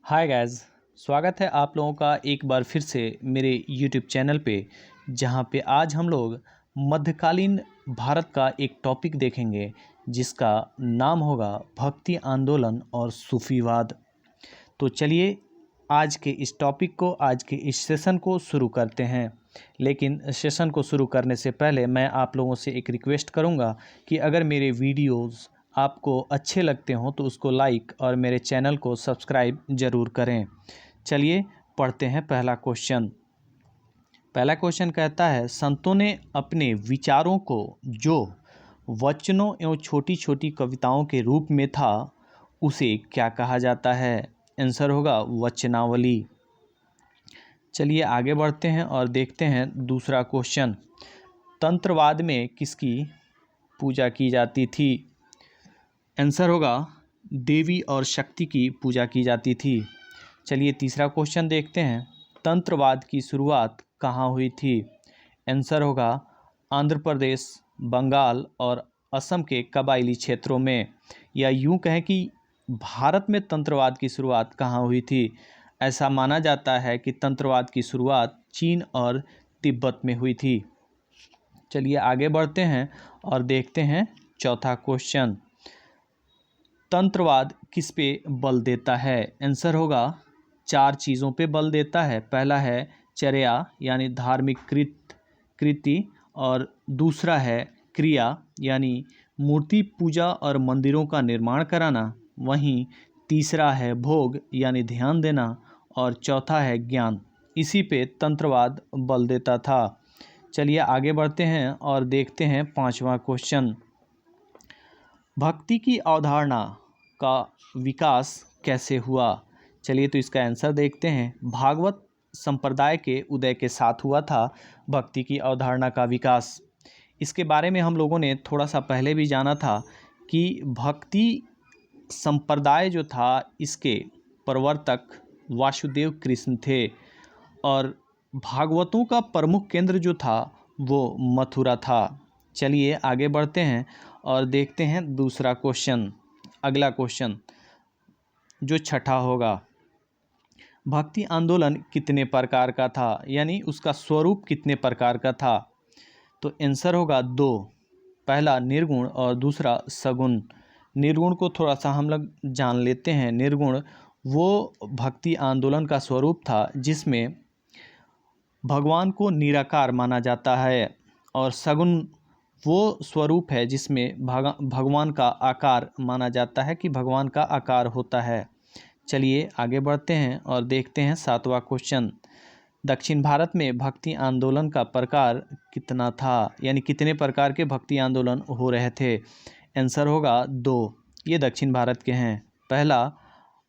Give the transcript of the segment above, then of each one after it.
Hi guys. स्वागत है आप लोगों का एक बार फिर से मेरे यूट्यूब चैनल पे, जहाँ पे आज हम लोग मध्यकालीन भारत का एक टॉपिक देखेंगे जिसका नाम होगा भक्ति आंदोलन और सूफीवाद। तो चलिए आज के इस टॉपिक को, आज के इस सेशन को शुरू करते हैं। लेकिन सेशन को शुरू करने से पहले मैं आप लोगों से एक रिक्वेस्ट करूंगा कि अगर मेरे वीडियोस आपको अच्छे लगते हों तो उसको लाइक और मेरे चैनल को सब्सक्राइब ज़रूर करें। चलिए पढ़ते हैं पहला क्वेश्चन। पहला क्वेश्चन कहता है, संतों ने अपने विचारों को जो वचनों एवं छोटी छोटी कविताओं के रूप में था उसे क्या कहा जाता है? आंसर होगा वचनावली। चलिए आगे बढ़ते हैं और देखते हैं दूसरा क्वेश्चन। तंत्रवाद में किसकी पूजा की जाती थी? आंसर होगा देवी और शक्ति की पूजा की जाती थी। चलिए तीसरा क्वेश्चन देखते हैं। तंत्रवाद की शुरुआत कहाँ हुई थी? आंसर होगा आंध्र प्रदेश, बंगाल और असम के कबायली क्षेत्रों में। या यूं कहें कि भारत में तंत्रवाद की शुरुआत कहाँ हुई थी? ऐसा माना जाता है कि तंत्रवाद की शुरुआत चीन और तिब्बत में हुई थी। चलिए आगे बढ़ते हैं और देखते हैं चौथा क्वेश्चन। तंत्रवाद किस पे बल देता है? आंसर होगा 4 चीज़ों पे बल देता है। पहला है चर्या यानी धार्मिक कृति, और दूसरा है क्रिया यानी मूर्ति पूजा और मंदिरों का निर्माण कराना। वहीं तीसरा है भोग यानी ध्यान देना, और चौथा है ज्ञान। इसी पे तंत्रवाद बल देता था। चलिए आगे बढ़ते हैं और देखते हैं पांचवा क्वेश्चन। भक्ति की अवधारणा का विकास कैसे हुआ? चलिए तो इसका आंसर देखते हैं। भागवत संप्रदाय के उदय के साथ हुआ था भक्ति की अवधारणा का विकास। इसके बारे में हम लोगों ने थोड़ा सा पहले भी जाना था कि भक्ति संप्रदाय जो था इसके प्रवर्तक वासुदेव कृष्ण थे, और भागवतों का प्रमुख केंद्र जो था वो मथुरा था। चलिए आगे बढ़ते हैं और देखते हैं दूसरा क्वेश्चन। अगला क्वेश्चन जो छठा होगा, भक्ति आंदोलन कितने प्रकार का था, यानी उसका स्वरूप कितने प्रकार का था? तो आंसर होगा 2। पहला निर्गुण और दूसरा सगुण। निर्गुण को थोड़ा सा हम लोग जान लेते हैं। निर्गुण वो भक्ति आंदोलन का स्वरूप था जिसमें भगवान को निराकार माना जाता है, और सगुण वो स्वरूप है जिसमें भगवान का आकार माना जाता है कि भगवान का आकार होता है। चलिए आगे बढ़ते हैं और देखते हैं सातवां क्वेश्चन। दक्षिण भारत में भक्ति आंदोलन का प्रकार कितना था, यानी कितने प्रकार के भक्ति आंदोलन हो रहे थे? आंसर होगा 2। ये दक्षिण भारत के हैं। पहला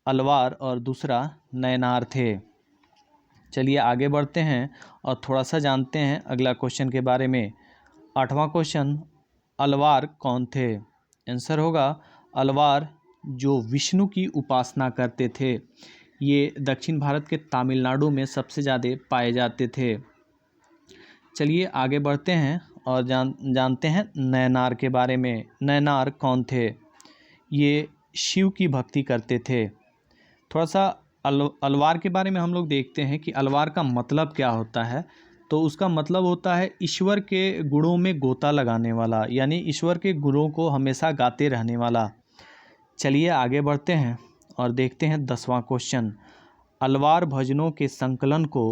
अलवार और दूसरा नयनार थे। चलिए आगे बढ़ते हैं और थोड़ा सा जानते हैं अगला क्वेश्चन के बारे में। 8वां क्वेश्चन, अलवार कौन थे? आंसर होगा अलवार जो विष्णु की उपासना करते थे। ये दक्षिण भारत के तमिलनाडु में सबसे ज़्यादा पाए जाते थे। चलिए आगे बढ़ते हैं और जानते हैं नयनार के बारे में। नयनार कौन थे? ये शिव की भक्ति करते थे। थोड़ा सा अलवार के बारे में हम लोग देखते हैं कि अलवार का मतलब क्या होता है। तो उसका मतलब होता है ईश्वर के गुणों में गोता लगाने वाला, यानी ईश्वर के गुणों को हमेशा गाते रहने वाला। चलिए आगे बढ़ते हैं और देखते हैं 10वां क्वेश्चन। अलवार भजनों के संकलन को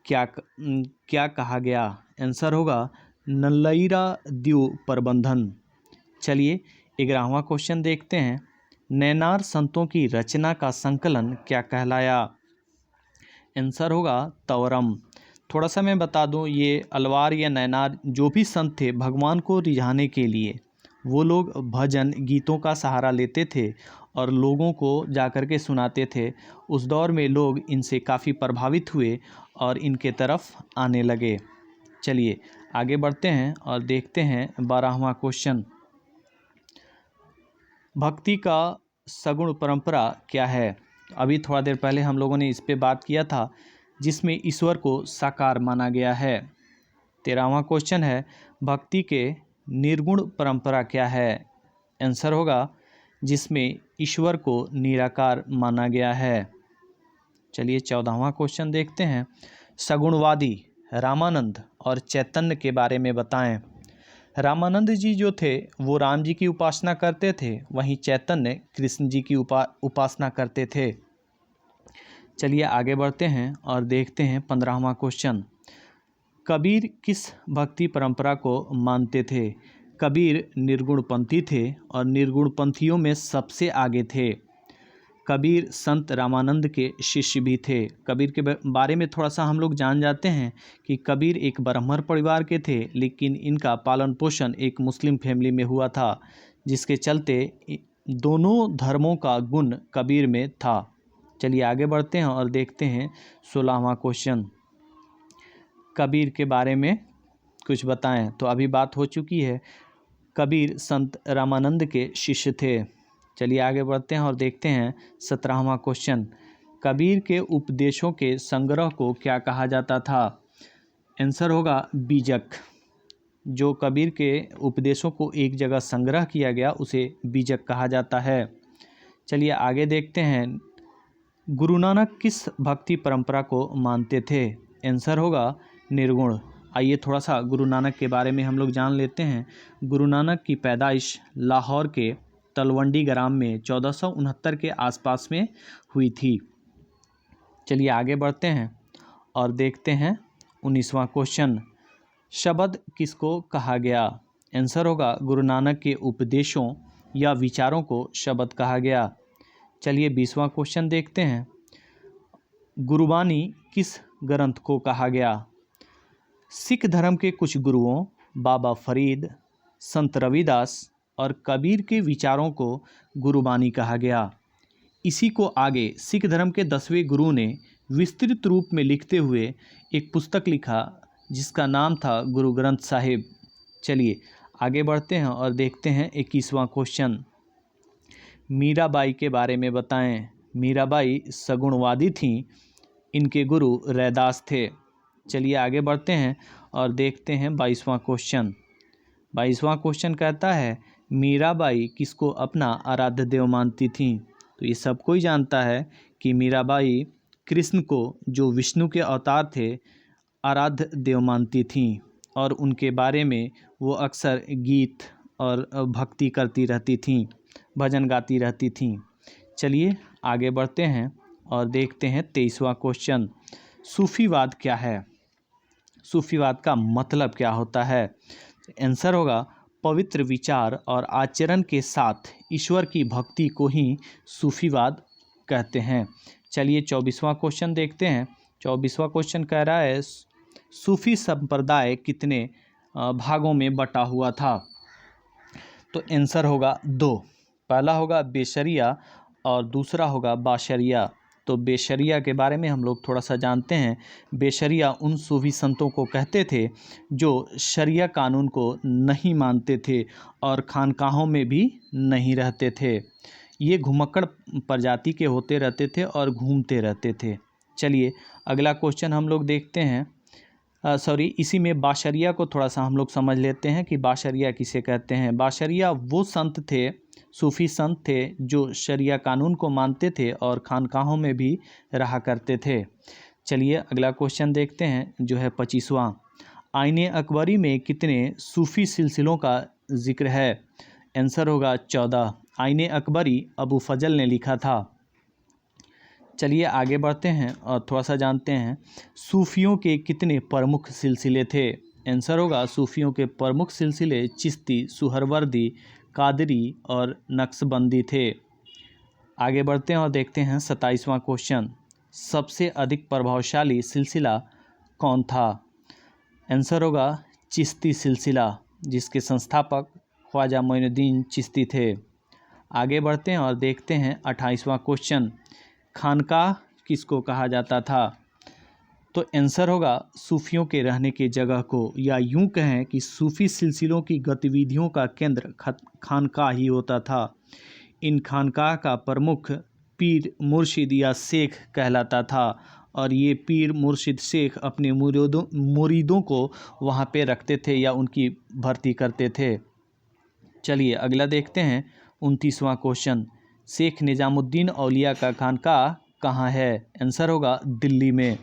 क्या कहा गया? आंसर होगा नल्लईरा द्यू प्रबंधन। चलिए 11वां क्वेश्चन देखते हैं। नैनार संतों की रचना का संकलन क्या कहलाया? आंसर होगा तवरम। थोड़ा सा मैं बता दूं, ये अलवार या नैनार जो भी संत थे भगवान को रिझाने के लिए वो लोग भजन गीतों का सहारा लेते थे और लोगों को जाकर के सुनाते थे। उस दौर में लोग इनसे काफ़ी प्रभावित हुए और इनके तरफ आने लगे। चलिए आगे बढ़ते हैं और देखते हैं 12वां क्वेश्चन। भक्ति का सगुण परंपरा क्या है? अभी थोड़ा देर पहले हम लोगों ने इस पे बात किया था जिसमें ईश्वर को साकार माना गया है। 13वां क्वेश्चन है, भक्ति के निर्गुण परंपरा क्या है? आंसर होगा जिसमें ईश्वर को निराकार माना गया है। चलिए 14वां क्वेश्चन देखते हैं। सगुणवादी रामानंद और चैतन्य के बारे में बताएं। रामानंद जी जो थे वो राम जी की उपासना करते थे, वहीं चैतन्य कृष्ण जी की उपासना करते थे। चलिए आगे बढ़ते हैं और देखते हैं 15वां क्वेश्चन। कबीर किस भक्ति परंपरा को मानते थे? कबीर निर्गुणपंथी थे और निर्गुणपंथियों में सबसे आगे थे। कबीर संत रामानंद के शिष्य भी थे। कबीर के बारे में थोड़ा सा हम लोग जान जाते हैं कि कबीर एक ब्राह्मण परिवार के थे, लेकिन इनका पालन पोषण एक मुस्लिम फैमिली में हुआ था, जिसके चलते दोनों धर्मों का गुण कबीर में था। चलिए आगे बढ़ते हैं और देखते हैं 16वां क्वेश्चन। कबीर के बारे में कुछ बताएं। तो अभी बात हो चुकी है, कबीर संत रामानंद के शिष्य थे। चलिए आगे बढ़ते हैं और देखते हैं 17वां क्वेश्चन। कबीर के उपदेशों के संग्रह को क्या कहा जाता था? आंसर होगा बीजक। जो कबीर के उपदेशों को एक जगह संग्रह किया गया उसे बीजक कहा जाता है। चलिए आगे देखते हैं। गुरु नानक किस भक्ति परंपरा को मानते थे? आंसर होगा निर्गुण। आइए थोड़ा सा गुरु नानक के बारे में हम लोग जान लेते हैं। गुरु नानक की पैदाइश लाहौर के तलवंडी ग्राम में 1469 के आसपास में हुई थी। चलिए आगे बढ़ते हैं और देखते हैं 19वां क्वेश्चन। शब्द किसको कहा गया? आंसर होगा गुरु नानक के उपदेशों या विचारों को शब्द कहा गया। चलिए 20वां क्वेश्चन देखते हैं। गुरुबानी किस ग्रंथ को कहा गया? सिख धर्म के कुछ गुरुओं बाबा फरीद, संत रविदास और कबीर के विचारों को गुरुबानी कहा गया। इसी को आगे सिख धर्म के 10वें गुरु ने विस्तृत रूप में लिखते हुए एक पुस्तक लिखा जिसका नाम था गुरु ग्रंथ साहिब। चलिए आगे बढ़ते हैं और देखते हैं 21वां क्वेश्चन। मीराबाई के बारे में बताएं। मीराबाई सगुणवादी थीं, इनके गुरु रैदास थे। चलिए आगे बढ़ते हैं और देखते हैं 22वां क्वेश्चन। 22वां क्वेश्चन कहता है मीराबाई किसको अपना आराध्य देव मानती थीं? तो ये सब कोई जानता है कि मीराबाई कृष्ण को, जो विष्णु के अवतार थे, आराध्य देव मानती थीं और उनके बारे में वो अक्सर गीत और भक्ति करती रहती थीं, भजन गाती रहती थीं। चलिए आगे बढ़ते हैं और देखते हैं 23वां क्वेश्चन। सूफीवाद क्या है? सूफीवाद का मतलब क्या होता है? आंसर होगा पवित्र विचार और आचरण के साथ ईश्वर की भक्ति को ही सूफीवाद कहते हैं। चलिए 24वां क्वेश्चन देखते हैं। 24वां क्वेश्चन कह रहा है सूफी संप्रदाय कितने भागों में बटा हुआ था? तो आंसर होगा 2। पहला होगा बेशरिया और दूसरा होगा बाशरिया। तो बेशरिया के बारे में हम लोग थोड़ा सा जानते हैं। बेशरिया उन सूफी संतों को कहते थे जो शरिया कानून को नहीं मानते थे और खानकाहों में भी नहीं रहते थे। ये घुमक्कड़ प्रजाति के होते रहते थे और घूमते रहते थे। चलिए अगला क्वेश्चन हम लोग देखते हैं। इसी में बाशरिया को थोड़ा सा हम लोग समझ लेते हैं कि बाशरिया किसे कहते हैं। बाशरिया वो संत थे, सूफी संत थे जो शरिया कानून को मानते थे और खानकाहों में भी रहा करते थे। चलिए अगला क्वेश्चन देखते हैं जो है 25वां। आईने अकबरी में कितने सूफी सिलसिलों का जिक्र है? आंसर होगा 14। आईने अकबरी अबू फजल ने लिखा था। चलिए आगे बढ़ते हैं और थोड़ा सा जानते हैं सूफियों के कितने प्रमुख सिलसिले थे? आंसर होगा सूफियों के प्रमुख सिलसिले चिश्ती, सुहरवर्दी, कादरी और नक्शबंदी थे। आगे बढ़ते हैं और देखते हैं 27वां क्वेश्चन। सबसे अधिक प्रभावशाली सिलसिला कौन था? आंसर होगा चिश्ती सिलसिला, जिसके संस्थापक ख्वाजा मोइनुद्दीन चिश्ती थे। आगे बढ़ते हैं और देखते हैं 28वां क्वेश्चन। खानकाह किसको कहा जाता था? तो आंसर होगा सूफियों के रहने की जगह को, या यूं कहें कि सूफी सिलसिलों की गतिविधियों का केंद्र खानकाह ही होता था। इन खानकाह का प्रमुख पीर मुर्शिद या शेख कहलाता था और ये पीर मुर्शिद शेख अपने मुरीदों को वहाँ पे रखते थे या उनकी भर्ती करते थे। चलिए अगला देखते हैं 29वां क्वेश्चन। शेख निजामुद्दीन औलिया का खानकाह कहाँ है? आंसर होगा दिल्ली में।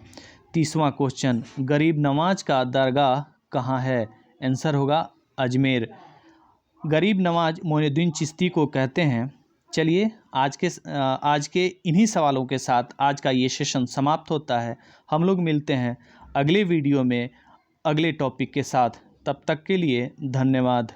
30वां क्वेश्चन, गरीब नवाज का दरगाह कहाँ है? आंसर होगा अजमेर। गरीब नवाज मोइनुद्दीन चिश्ती को कहते हैं। चलिए आज के इन्हीं सवालों के साथ आज का ये सेशन समाप्त होता है। हम लोग मिलते हैं अगले वीडियो में अगले टॉपिक के साथ। तब तक के लिए धन्यवाद।